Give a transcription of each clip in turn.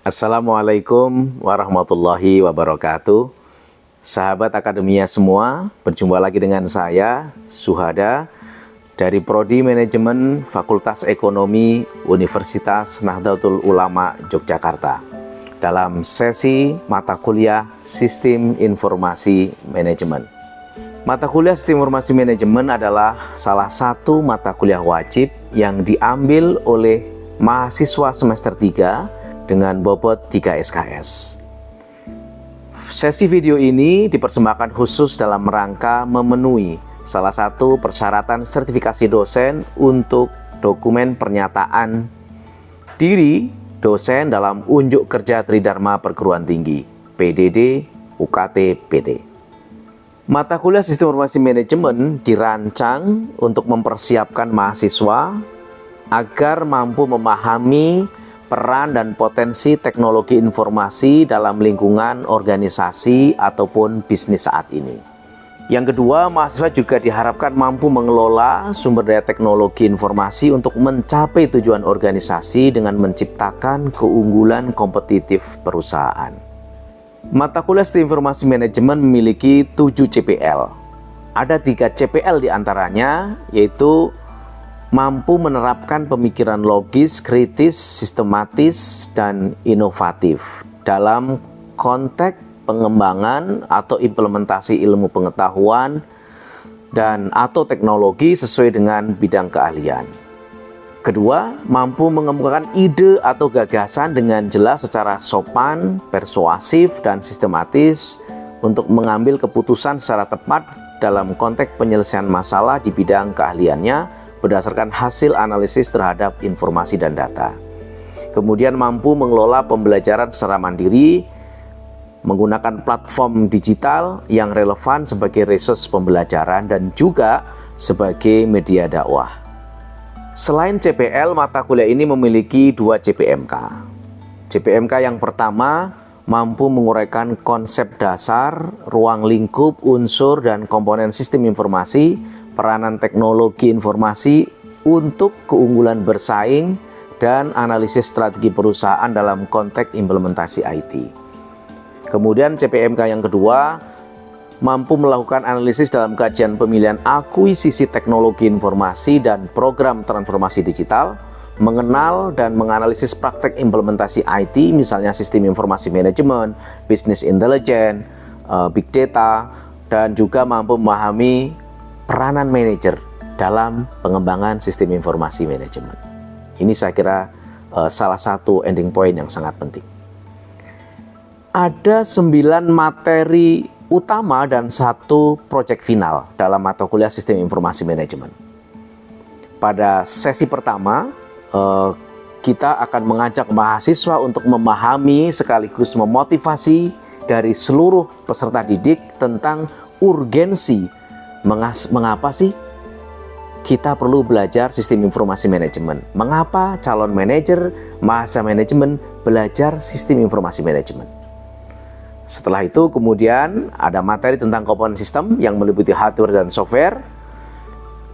Assalamualaikum warahmatullahi wabarakatuh. Sahabat akademia semua, berjumpa lagi dengan saya, Suhada, dari Prodi Manajemen Fakultas Ekonomi Universitas Nahdlatul Ulama Yogyakarta, dalam sesi mata kuliah Sistem Informasi Manajemen. Mata kuliah Sistem Informasi Manajemen adalah salah satu mata kuliah wajib yang diambil oleh mahasiswa semester 3 dengan bobot 3 SKS. Sesi video ini dipersembahkan khusus dalam rangka memenuhi salah satu persyaratan sertifikasi dosen untuk dokumen pernyataan diri dosen dalam unjuk kerja Tridharma Perguruan Tinggi, PDD, UKT, PT. Mata kuliah Sistem Informasi Manajemen dirancang untuk mempersiapkan mahasiswa agar mampu memahami peran dan potensi teknologi informasi dalam lingkungan organisasi ataupun bisnis saat ini. Yang kedua, mahasiswa juga diharapkan mampu mengelola sumber daya teknologi informasi untuk mencapai tujuan organisasi dengan menciptakan keunggulan kompetitif perusahaan. Mata kuliah Sistem Informasi Manajemen memiliki 7 CPL. Ada 3 CPL diantaranya, yaitu mampu menerapkan pemikiran logis, kritis, sistematis, dan inovatif dalam konteks pengembangan atau implementasi ilmu pengetahuan dan atau teknologi sesuai dengan bidang keahlian. Kedua, mampu mengemukakan ide atau gagasan dengan jelas secara sopan, persuasif, dan sistematis untuk mengambil keputusan secara tepat dalam konteks penyelesaian masalah di bidang keahliannya berdasarkan hasil analisis terhadap informasi dan data. Kemudian mampu mengelola pembelajaran secara mandiri, menggunakan platform digital yang relevan sebagai resource pembelajaran dan juga sebagai media dakwah. Selain CPL, mata kuliah ini memiliki 2 CPMK. CPMK yang pertama mampu menguraikan konsep dasar, ruang lingkup, unsur, dan komponen sistem informasi, peranan teknologi informasi untuk keunggulan bersaing, dan analisis strategi perusahaan dalam konteks implementasi IT. Kemudian CPMK yang kedua, mampu melakukan analisis dalam kajian pemilihan akuisisi teknologi informasi dan program transformasi digital, mengenal dan menganalisis praktek implementasi IT, misalnya sistem informasi manajemen, business intelligence, big data, dan juga mampu memahami peranan manajer dalam pengembangan sistem informasi manajemen. Ini saya kira salah satu ending point yang sangat penting. Ada 9 materi utama dan 1 proyek final dalam mata kuliah Sistem Informasi Manajemen. Pada sesi pertama, kita akan mengajak mahasiswa untuk memahami sekaligus memotivasi dari seluruh peserta didik tentang urgensi mengapa sih kita perlu belajar sistem informasi manajemen? Mengapa calon manajer, mahasiswa manajemen belajar sistem informasi manajemen? Setelah itu kemudian ada materi tentang komponen sistem yang meliputi hardware dan software.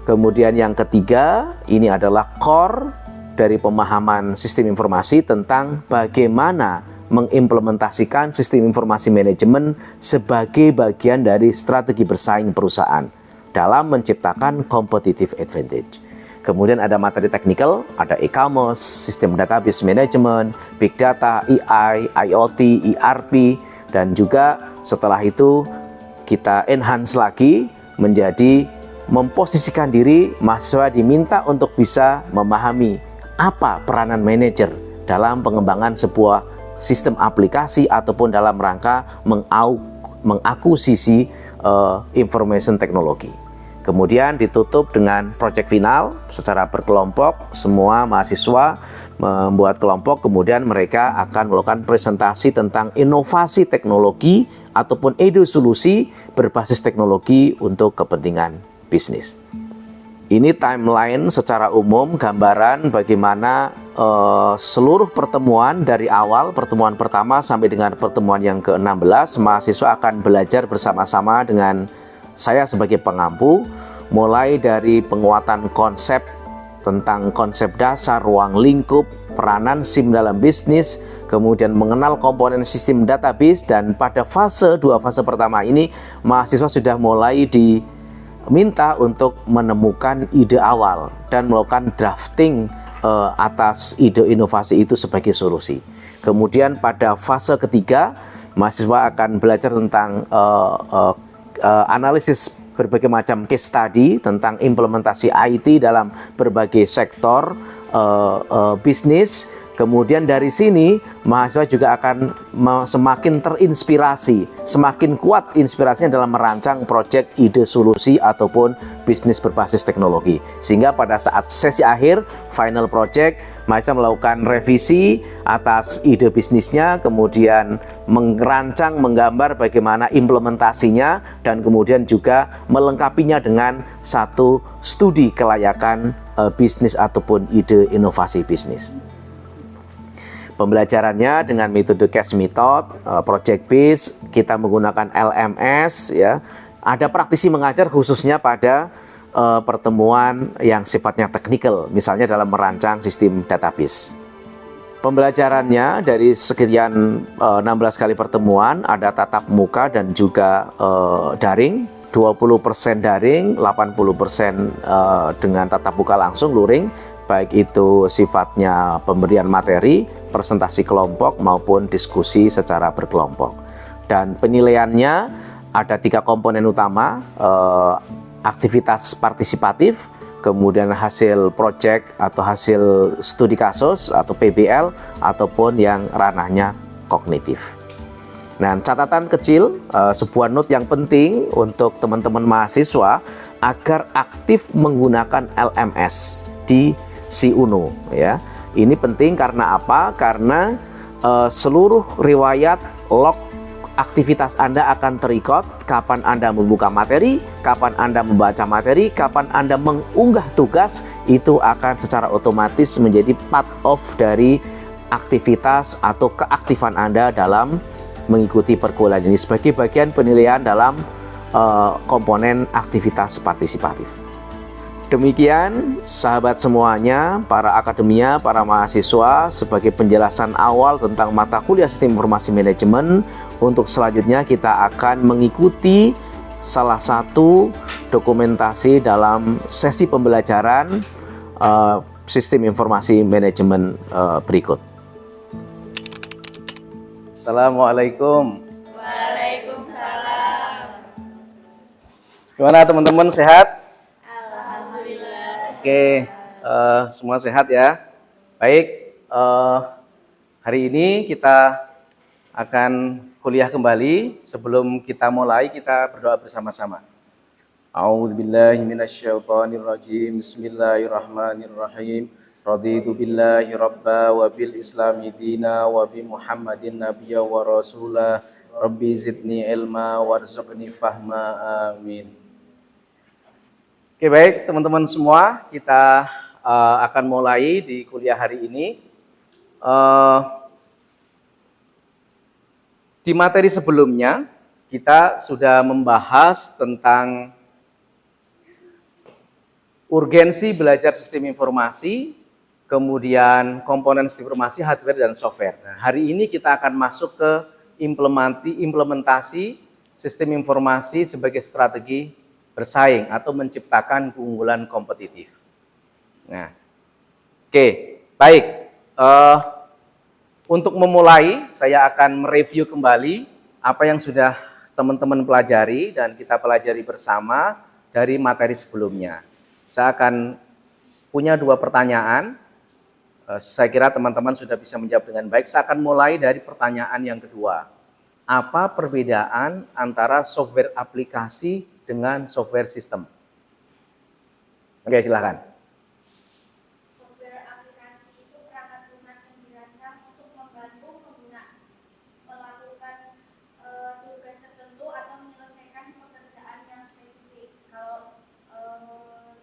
Kemudian yang ketiga, ini adalah core dari pemahaman sistem informasi tentang bagaimana mengimplementasikan sistem informasi manajemen sebagai bagian dari strategi bersaing perusahaan dalam menciptakan competitive advantage. Kemudian ada materi teknikal, ada e-commerce, sistem database management, big data, AI, IoT, ERP, dan juga setelah itu kita enhance lagi menjadi memposisikan diri mahasiswa diminta untuk bisa memahami apa peranan manajer dalam pengembangan sebuah sistem aplikasi ataupun dalam rangka mengakuisisi information teknologi. Kemudian ditutup dengan proyek final secara berkelompok, semua mahasiswa membuat kelompok, kemudian mereka akan melakukan presentasi tentang inovasi teknologi ataupun ide solusi berbasis teknologi untuk kepentingan bisnis. Ini timeline secara umum, gambaran bagaimana seluruh pertemuan dari awal pertemuan pertama sampai dengan pertemuan yang ke-16, mahasiswa akan belajar bersama-sama dengan saya sebagai pengampu, mulai dari penguatan konsep tentang konsep dasar ruang lingkup, peranan SIM dalam bisnis, kemudian mengenal komponen sistem database, dan pada dua fase pertama ini mahasiswa sudah mulai diminta untuk menemukan ide awal dan melakukan drafting atas ide inovasi itu sebagai solusi. Kemudian pada fase ketiga mahasiswa akan belajar tentang analisis berbagai macam case study tentang implementasi IT dalam berbagai sektor bisnis. Kemudian dari sini mahasiswa juga akan semakin terinspirasi, semakin kuat inspirasinya dalam merancang proyek, ide, solusi ataupun bisnis berbasis teknologi. Sehingga pada saat sesi akhir, final project, mahasiswa melakukan revisi atas ide bisnisnya, kemudian merancang, menggambar bagaimana implementasinya, dan kemudian juga melengkapinya dengan satu studi kelayakan bisnis ataupun ide inovasi bisnis. Pembelajarannya dengan metode CASE method, project based, kita menggunakan LMS ya. Ada praktisi mengajar khususnya pada pertemuan yang sifatnya teknikal, misalnya dalam merancang sistem database. Pembelajarannya dari sekian 16 kali pertemuan, ada tatap muka dan juga daring, 20% daring, 80% dengan tatap muka langsung luring, baik itu sifatnya pemberian materi, presentasi kelompok maupun diskusi secara berkelompok. Dan penilaiannya ada 3 komponen utama, aktivitas partisipatif, kemudian hasil project atau hasil studi kasus atau PBL, ataupun yang ranahnya kognitif. Nah, catatan kecil, sebuah note yang penting untuk teman-teman mahasiswa agar aktif menggunakan LMS di SIUNO ya. Ini penting karena apa? Karena seluruh riwayat log aktivitas Anda akan terekod, kapan Anda membuka materi, kapan Anda membaca materi, kapan Anda mengunggah tugas, itu akan secara otomatis menjadi part of dari aktivitas atau keaktifan Anda dalam mengikuti perkuliahan ini sebagai bagian penilaian dalam komponen aktivitas partisipatif. Demikian sahabat semuanya, para akademia, para mahasiswa, sebagai penjelasan awal tentang mata kuliah Sistem Informasi Manajemen. Untuk selanjutnya kita akan mengikuti salah satu dokumentasi dalam sesi pembelajaran Sistem Informasi Manajemen berikut. Assalamualaikum. Waalaikumsalam. Gimana teman-teman, sehat? Oke, semua sehat ya. Baik, hari ini kita akan kuliah kembali. Sebelum kita mulai, kita berdoa bersama-sama. A'udzubillahi minasyaitonirrajim. Bismillahirrahmanirrahim. Raditu billahi rabba wa bil islami dina wa bi Muhammadin nabiyya wa rasulah. Rabbi zidni ilma warzuqni fahma. Amin. Oke, baik teman-teman semua, kita akan mulai di kuliah hari ini. Di materi sebelumnya kita sudah membahas tentang urgensi belajar sistem informasi, kemudian komponen sistem informasi, hardware dan software. Nah, hari ini kita akan masuk ke implementasi sistem informasi sebagai strategi bersaing atau menciptakan keunggulan kompetitif. Nah, oke, baik. Untuk memulai, saya akan mereview kembali apa yang sudah teman-teman pelajari dan kita pelajari bersama dari materi sebelumnya. Saya akan punya 2 pertanyaan. Saya kira teman-teman sudah bisa menjawab dengan baik. Saya akan mulai dari pertanyaan yang kedua. Apa perbedaan antara software aplikasi dengan software sistem? Oke, silakan. Software aplikasi itu perangkat lunak yang dirancang untuk membantu pengguna melakukan tugas tertentu atau menyelesaikan pekerjaan yang spesifik. Kalau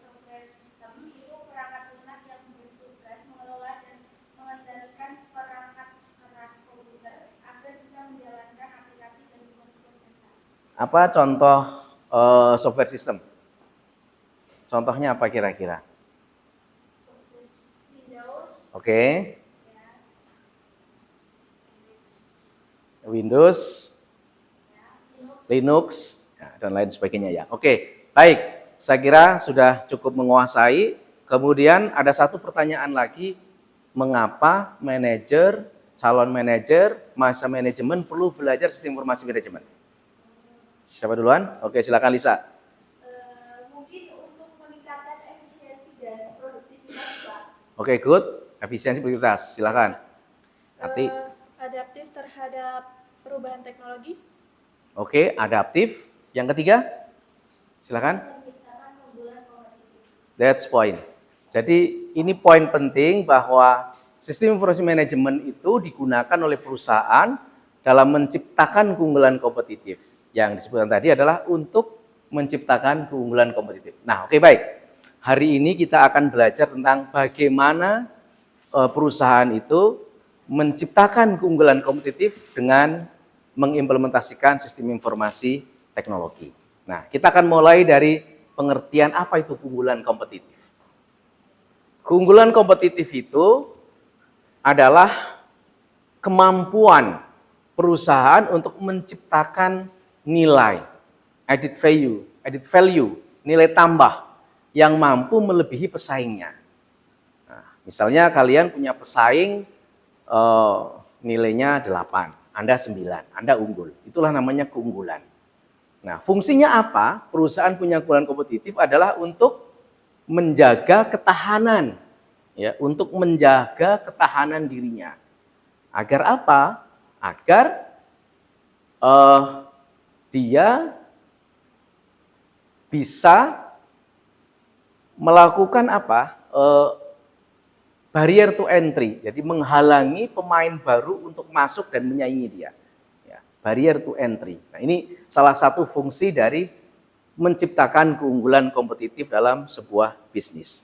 software sistem itu perangkat lunak yang bertugas mengelola dan mengendalikan perangkat keras komputer agar bisa menjalankan aplikasi dan tugas-tugas dasar. Apa contoh software system? Contohnya apa kira-kira? Windows. Oke. Ya. Windows, Linux, ya, dan lain sebagainya ya. Oke, baik. Saya kira sudah cukup menguasai. Kemudian ada satu pertanyaan lagi, mengapa manajer, calon manajer, masa manajemen perlu belajar sistem informasi manajemen? Siapa duluan? Oke, silakan Lisa. Mungkin untuk meningkatkan efisiensi dan produktivitas, Pak. Oke, good. Efisiensi produktivitas, silakan. Nanti. Adaptif terhadap perubahan teknologi. Oke, adaptif. Yang ketiga, silakan. Menciptakan keunggulan kompetitif. That's point. Jadi ini poin penting bahwa sistem informasi manajemen itu digunakan oleh perusahaan dalam menciptakan keunggulan kompetitif. Yang disebutkan tadi adalah untuk menciptakan keunggulan kompetitif. Nah, oke, baik. Hari ini kita akan belajar tentang bagaimana perusahaan itu menciptakan keunggulan kompetitif dengan mengimplementasikan sistem informasi teknologi. Nah, kita akan mulai dari pengertian apa itu keunggulan kompetitif. Keunggulan kompetitif itu adalah kemampuan perusahaan untuk menciptakan nilai, added value, nilai tambah yang mampu melebihi pesaingnya. Nah, misalnya kalian punya pesaing nilainya 8, Anda 9, Anda unggul. Itulah namanya keunggulan. Nah, fungsinya apa? Perusahaan punya keunggulan kompetitif adalah untuk menjaga ketahanan, ya, untuk menjaga ketahanan dirinya. Agar apa? Agar dia bisa melakukan apa? Barrier to entry, jadi menghalangi pemain baru untuk masuk dan menyaingi dia. Ya, barrier to entry. Nah, ini salah satu fungsi dari menciptakan keunggulan kompetitif dalam sebuah bisnis.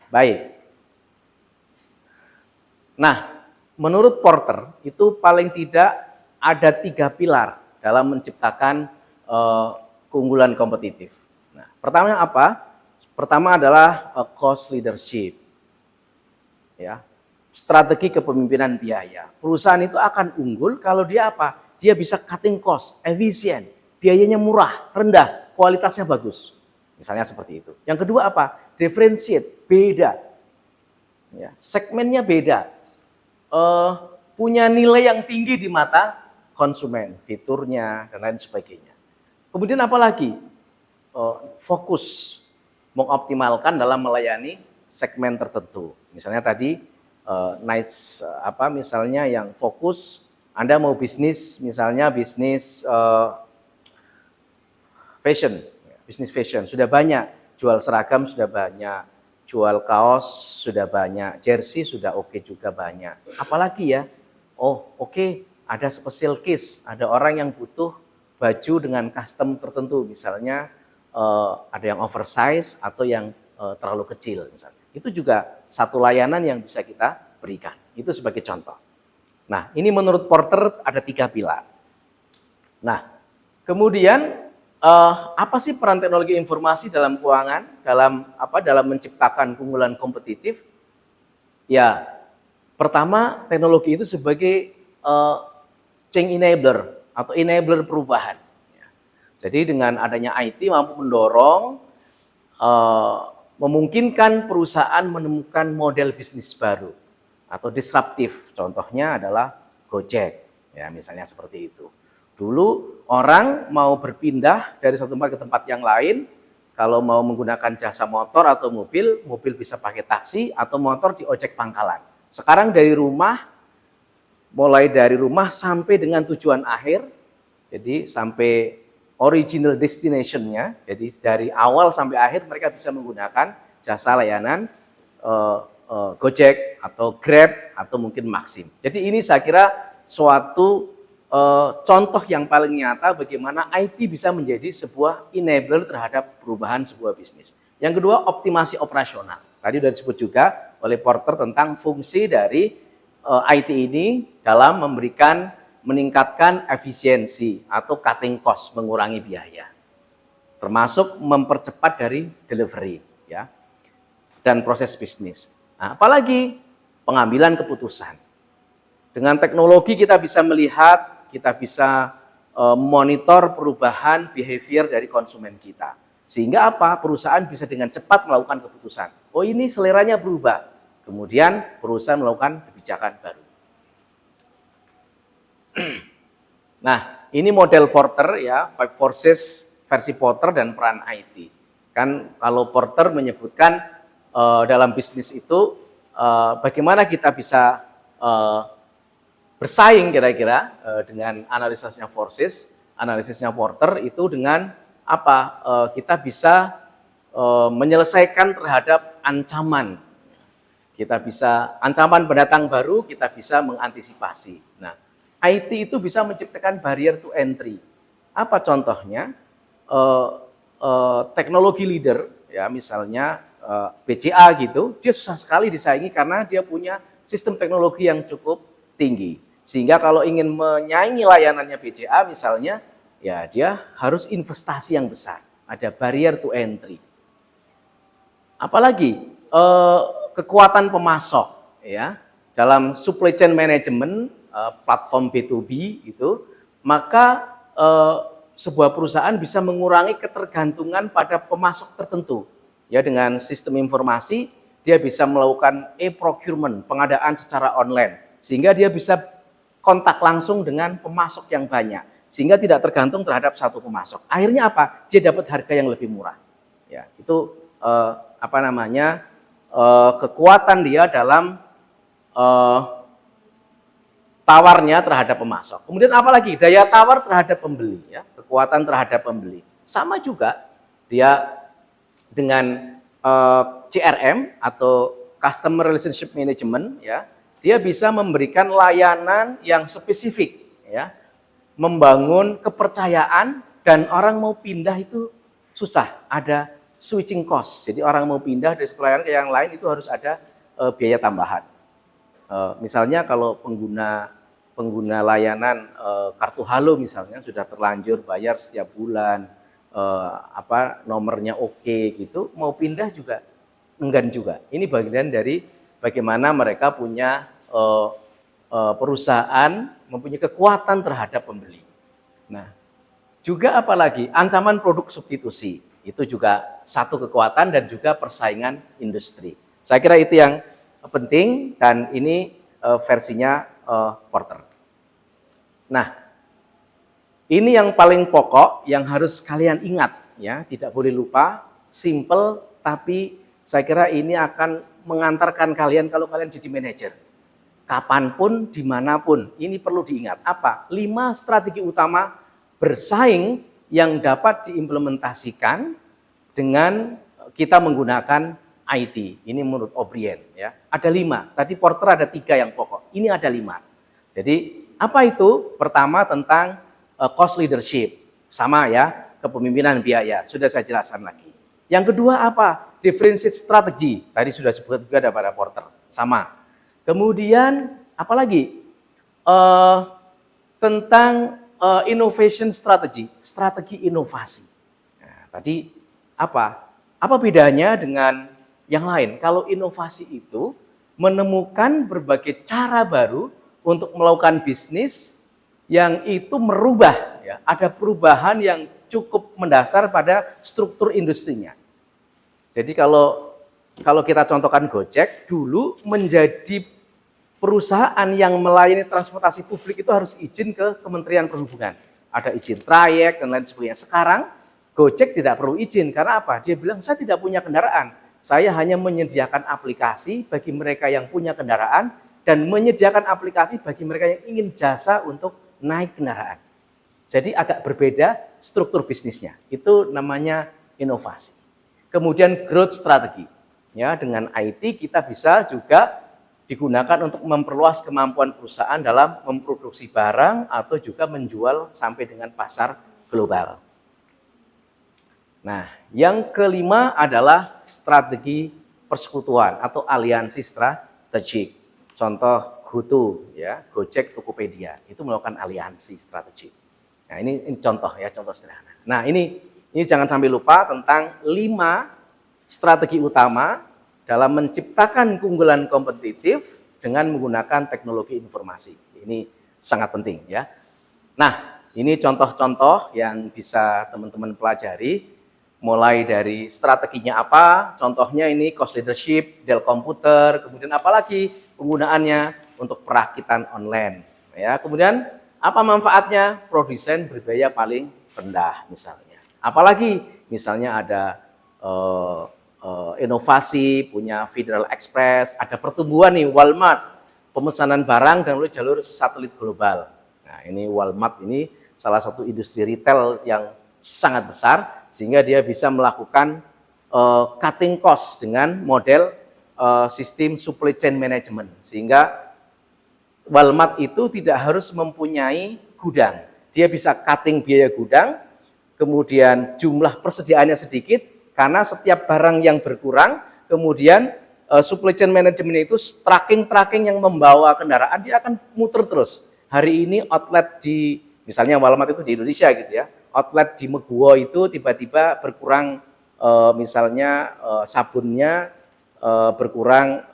Baik. Nah, menurut Porter itu paling tidak ada 3 pilar dalam menciptakan keunggulan kompetitif. Nah, pertama apa? Pertama adalah cost leadership. Ya, strategi kepemimpinan biaya. Perusahaan itu akan unggul kalau dia apa? Dia bisa cutting cost, efisien, biayanya murah, rendah, kualitasnya bagus. Misalnya seperti itu. Yang kedua apa? Differentiate, beda. Ya, segmennya beda. Punya nilai yang tinggi di mata konsumen, fiturnya, dan lain sebagainya. Kemudian apa lagi? Fokus, mengoptimalkan dalam melayani segmen tertentu. Misalnya tadi, misalnya yang fokus, Anda mau bisnis, misalnya bisnis fashion, sudah banyak, jual seragam sudah banyak, jual kaos sudah banyak, jersey sudah oke juga banyak. Apalagi ya? Oh, oke, ada special case, ada orang yang butuh baju dengan custom tertentu, misalnya ada yang oversize atau yang terlalu kecil misalnya. Itu juga satu layanan yang bisa kita berikan. Itu sebagai contoh. Nah, ini menurut Porter ada 3 pilar. Nah, kemudian apa sih peran teknologi informasi dalam keuangan, dalam menciptakan keunggulan kompetitif? Ya, pertama teknologi itu sebagai change enabler atau enabler perubahan. Jadi dengan adanya IT mampu mendorong, memungkinkan perusahaan menemukan model bisnis baru atau disruptif. Contohnya adalah Gojek, ya misalnya seperti itu. Dulu orang mau berpindah dari satu tempat ke tempat yang lain, kalau mau menggunakan jasa motor atau mobil bisa pakai taksi atau motor di ojek pangkalan. Sekarang mulai dari rumah sampai dengan tujuan akhir, jadi sampai original destination-nya, jadi dari awal sampai akhir mereka bisa menggunakan jasa layanan Gojek atau Grab atau mungkin Maxim. Jadi ini saya kira suatu contoh yang paling nyata bagaimana IT bisa menjadi sebuah enabler terhadap perubahan sebuah bisnis. Yang kedua, optimasi operasional. Tadi sudah disebut juga oleh Porter tentang fungsi dari IT ini dalam meningkatkan efisiensi atau cutting cost, mengurangi biaya. Termasuk mempercepat dari delivery, ya, dan proses bisnis. Nah, apalagi pengambilan keputusan. Dengan teknologi kita bisa melihat, kita bisa monitor perubahan behavior dari konsumen kita. Sehingga apa? Perusahaan bisa dengan cepat melakukan keputusan. Oh, ini seleranya berubah. Kemudian perusahaan melakukan kebijakan baru. Nah, ini model Porter ya, Five Forces versi Porter dan peran IT. Kan kalau Porter menyebutkan dalam bisnis itu bagaimana kita bisa bersaing kira-kira dengan analisisnya Forces, analisisnya Porter itu dengan apa? Kita bisa menyelesaikan terhadap ancaman. Kita bisa ancaman pendatang baru, kita bisa mengantisipasi. Nah, IT itu bisa menciptakan barrier to entry. Apa contohnya? Teknologi leader, ya misalnya BCA gitu, dia susah sekali disaingi karena dia punya sistem teknologi yang cukup tinggi. Sehingga kalau ingin menyaingi layanannya BCA misalnya, ya dia harus investasi yang besar. Ada barrier to entry. Apalagi kekuatan pemasok, ya dalam supply chain management platform B2B itu, maka sebuah perusahaan bisa mengurangi ketergantungan pada pemasok tertentu. Ya dengan sistem informasi dia bisa melakukan e-procurement, pengadaan secara online, sehingga dia bisa kontak langsung dengan pemasok yang banyak, sehingga tidak tergantung terhadap satu pemasok. Akhirnya apa? Dia dapat harga yang lebih murah. Ya, itu kekuatan dia dalam tawarnya terhadap pemasok. Kemudian apalagi daya tawar terhadap pembeli, ya, kekuatan terhadap pembeli. Sama juga dia dengan CRM atau Customer Relationship Management, ya, dia bisa memberikan layanan yang spesifik, ya, membangun kepercayaan dan orang mau pindah itu susah, ada switching cost. Jadi orang mau pindah dari satu layanan ke yang lain itu harus ada biaya tambahan. Misalnya kalau pengguna layanan kartu Halo misalnya sudah terlanjur bayar setiap bulan, nomornya oke gitu, mau pindah juga enggan juga. Ini bagian dari bagaimana mereka punya perusahaan mempunyai kekuatan terhadap pembeli. Nah, juga apalagi ancaman produk substitusi, itu juga satu kekuatan dan juga persaingan industri. Saya kira itu yang penting dan ini versinya Porter. Nah, ini yang paling pokok yang harus kalian ingat, ya, tidak boleh lupa, simple tapi saya kira ini akan mengantarkan kalian kalau kalian jadi manajer. Kapanpun, dimanapun, ini perlu diingat. Apa? 5 strategi utama bersaing yang dapat diimplementasikan dengan kita menggunakan IT. Ini menurut O'Brien, ya. Ada 5. Tadi Porter ada 3 yang pokok. Ini ada 5. Jadi apa itu? Pertama tentang cost leadership. Sama ya, kepemimpinan biaya. Sudah saya jelaskan lagi. Yang kedua apa? Differentiate strategy. Tadi sudah sebut juga ada pada Porter. Sama. Kemudian apalagi tentang innovation strategy, strategi inovasi. Nah, tadi apa? Apa bedanya dengan yang lain? Kalau inovasi itu menemukan berbagai cara baru untuk melakukan bisnis yang itu merubah, ya, ada perubahan yang cukup mendasar pada struktur industrinya. Jadi kalau kita contohkan Gojek, dulu menjadi perusahaan yang melayani transportasi publik itu harus izin ke Kementerian Perhubungan. Ada izin trayek dan lain sebagainya. Sekarang Gojek tidak perlu izin karena apa? Dia bilang saya tidak punya kendaraan. Saya hanya menyediakan aplikasi bagi mereka yang punya kendaraan dan menyediakan aplikasi bagi mereka yang ingin jasa untuk naik kendaraan. Jadi agak berbeda struktur bisnisnya. Itu namanya inovasi. Kemudian growth strategy. Ya, dengan IT kita bisa juga digunakan untuk memperluas kemampuan perusahaan dalam memproduksi barang atau juga menjual sampai dengan pasar global. Nah, yang kelima adalah strategi persekutuan atau aliansi strategik. Contoh GoTo, ya, Gojek, Tokopedia, itu melakukan aliansi strategik. Nah, ini contoh ya, contoh sederhana. Nah, ini jangan sampai lupa tentang 5 strategi utama dalam menciptakan keunggulan kompetitif dengan menggunakan teknologi informasi. Ini sangat penting ya. Nah, ini contoh-contoh yang bisa teman-teman pelajari, mulai dari strateginya apa, contohnya ini cost leadership, Dell Computer, kemudian apalagi penggunaannya untuk perakitan online. Ya, kemudian apa manfaatnya? Produsen berbiaya paling rendah misalnya. Apalagi misalnya ada inovasi, punya Federal Express, ada pertumbuhan nih Walmart, pemesanan barang dan melalui jalur satelit global. Nah, ini Walmart ini salah satu industri retail yang sangat besar sehingga dia bisa melakukan cutting cost dengan model sistem supply chain management, sehingga Walmart itu tidak harus mempunyai gudang. Dia bisa cutting biaya gudang, kemudian jumlah persediaannya sedikit, karena setiap barang yang berkurang, kemudian supply chain management itu tracking yang membawa kendaraan, dia akan muter terus. Hari ini outlet di, misalnya Walmart itu di Indonesia gitu ya, outlet di Meguwo itu tiba-tiba berkurang, misalnya sabunnya berkurang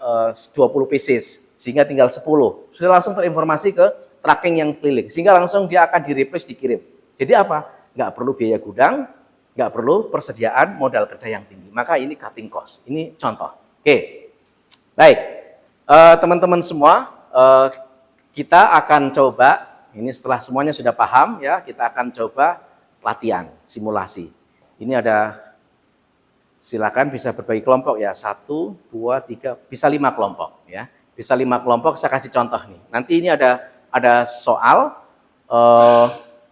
20 pieces, sehingga tinggal 10. Sudah langsung terinformasi ke tracking yang keliling, sehingga langsung dia akan di-replace, dikirim. Jadi apa? Nggak perlu biaya gudang, nggak perlu persediaan modal kerja yang tinggi. Maka ini cutting cost. Ini contoh. Oke, baik. Teman-teman semua, kita akan coba, ini setelah semuanya sudah paham ya, kita akan coba latihan, simulasi. Ini ada, silakan bisa berbagi kelompok ya, 1, 2, 3, bisa 5 kelompok ya. Bisa 5 kelompok, saya kasih contoh nih. Nanti ini ada soal,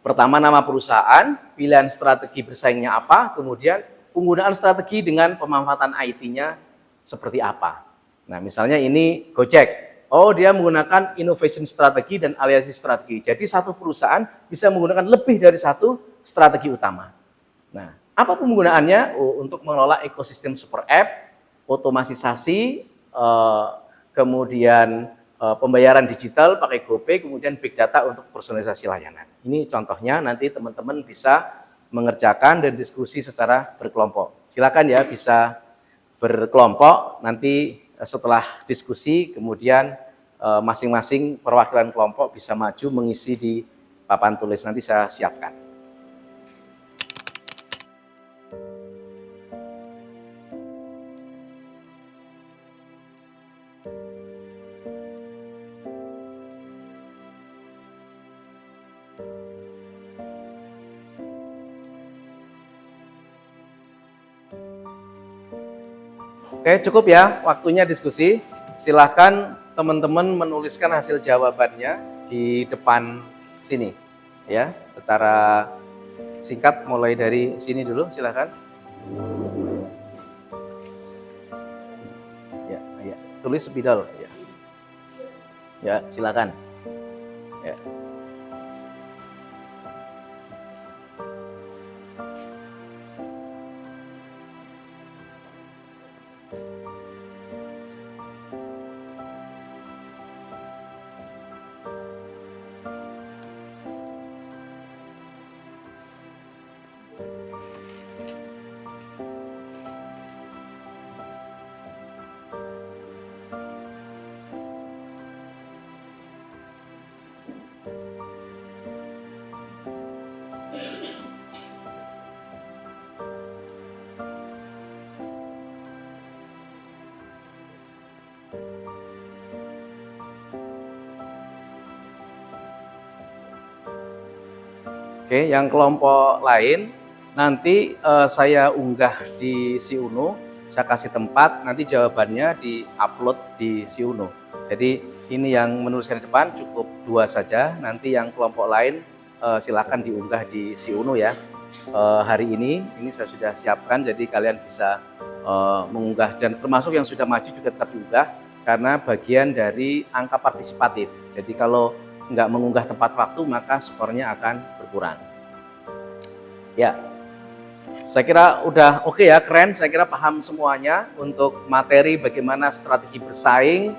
pertama nama perusahaan, pilihan strategi bersaingnya apa, kemudian penggunaan strategi dengan pemanfaatan IT-nya seperti apa. Nah, misalnya ini Gojek. Oh, dia menggunakan innovation strategi dan aliansi strategi. Jadi satu perusahaan bisa menggunakan lebih dari satu strategi utama. Nah, apa penggunaannya? Untuk mengelola ekosistem super app, otomatisasi, kemudian pembayaran digital pakai GoPay, kemudian big data untuk personalisasi layanan. Ini contohnya, nanti teman-teman bisa mengerjakan dan diskusi secara berkelompok. Silakan ya, bisa berkelompok, nanti setelah diskusi, kemudian masing-masing perwakilan kelompok bisa maju mengisi di papan tulis, nanti saya siapkan. Oke, cukup ya waktunya diskusi. Silahkan teman-teman menuliskan hasil jawabannya di depan sini ya, secara singkat mulai dari sini dulu, silahkan. Ya, tulis spidol ya. Ya, silakan. Ya. Oke, yang kelompok lain nanti saya unggah di SiUNU, saya kasih tempat, nanti jawabannya di-upload di SiUNU. Jadi ini yang menuliskan di depan cukup 2 saja, nanti yang kelompok lain silakan diunggah di SiUNU ya. Hari ini saya sudah siapkan, jadi kalian bisa mengunggah, dan termasuk yang sudah maju juga tetap diunggah karena bagian dari angka partisipatif. Jadi kalau nggak mengunggah tepat waktu maka skornya akan berkurang. Ya, saya kira udah oke ya, keren. Saya kira paham semuanya untuk materi bagaimana strategi bersaing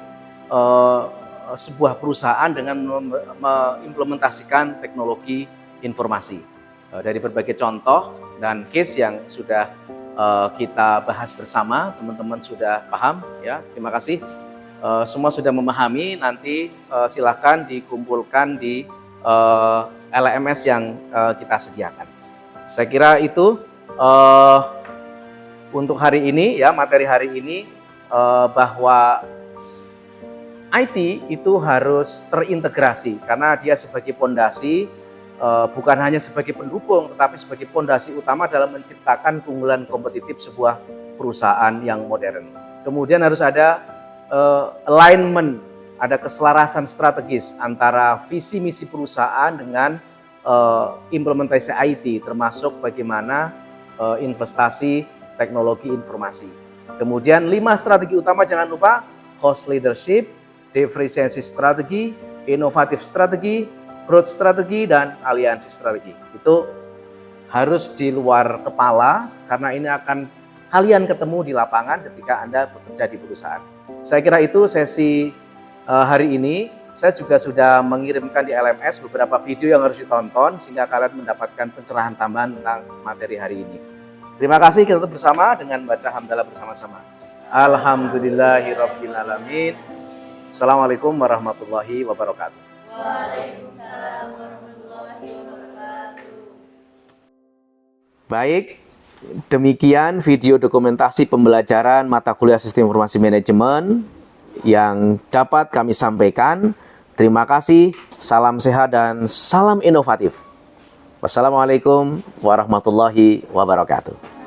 sebuah perusahaan dengan mengimplementasikan teknologi informasi. Dari berbagai contoh dan case yang sudah kita bahas bersama, teman-teman sudah paham ya. Terima kasih. semua sudah memahami, nanti silakan dikumpulkan di LMS yang kita sediakan. Saya kira itu untuk hari ini ya, materi hari ini, bahwa IT itu harus terintegrasi karena dia sebagai pondasi, bukan hanya sebagai pendukung tetapi sebagai pondasi utama dalam menciptakan keunggulan kompetitif sebuah perusahaan yang modern. Kemudian harus ada alignment, ada keselarasan strategis antara visi misi perusahaan dengan implementasi IT, termasuk bagaimana investasi teknologi informasi. Kemudian 5 strategi utama jangan lupa: cost leadership, differentiation strategi, inovatif strategi, growth strategi, dan aliansi strategi. Itu harus di luar kepala karena ini akan kalian ketemu di lapangan ketika Anda bekerja di perusahaan. Saya kira itu sesi hari ini. Saya juga sudah mengirimkan di LMS beberapa video yang harus ditonton sehingga kalian mendapatkan pencerahan tambahan tentang materi hari ini. Terima kasih, kita tetap bersama dengan baca hamdalah bersama-sama. Alhamdulillahirabbil alamin. Assalamualaikum warahmatullahi wabarakatuh. Waalaikumsalam warahmatullahi wabarakatuh. Baik, demikian video dokumentasi pembelajaran mata kuliah Sistem Informasi Manajemen yang dapat kami sampaikan. Terima kasih, salam sehat dan salam inovatif. Wassalamualaikum warahmatullahi wabarakatuh.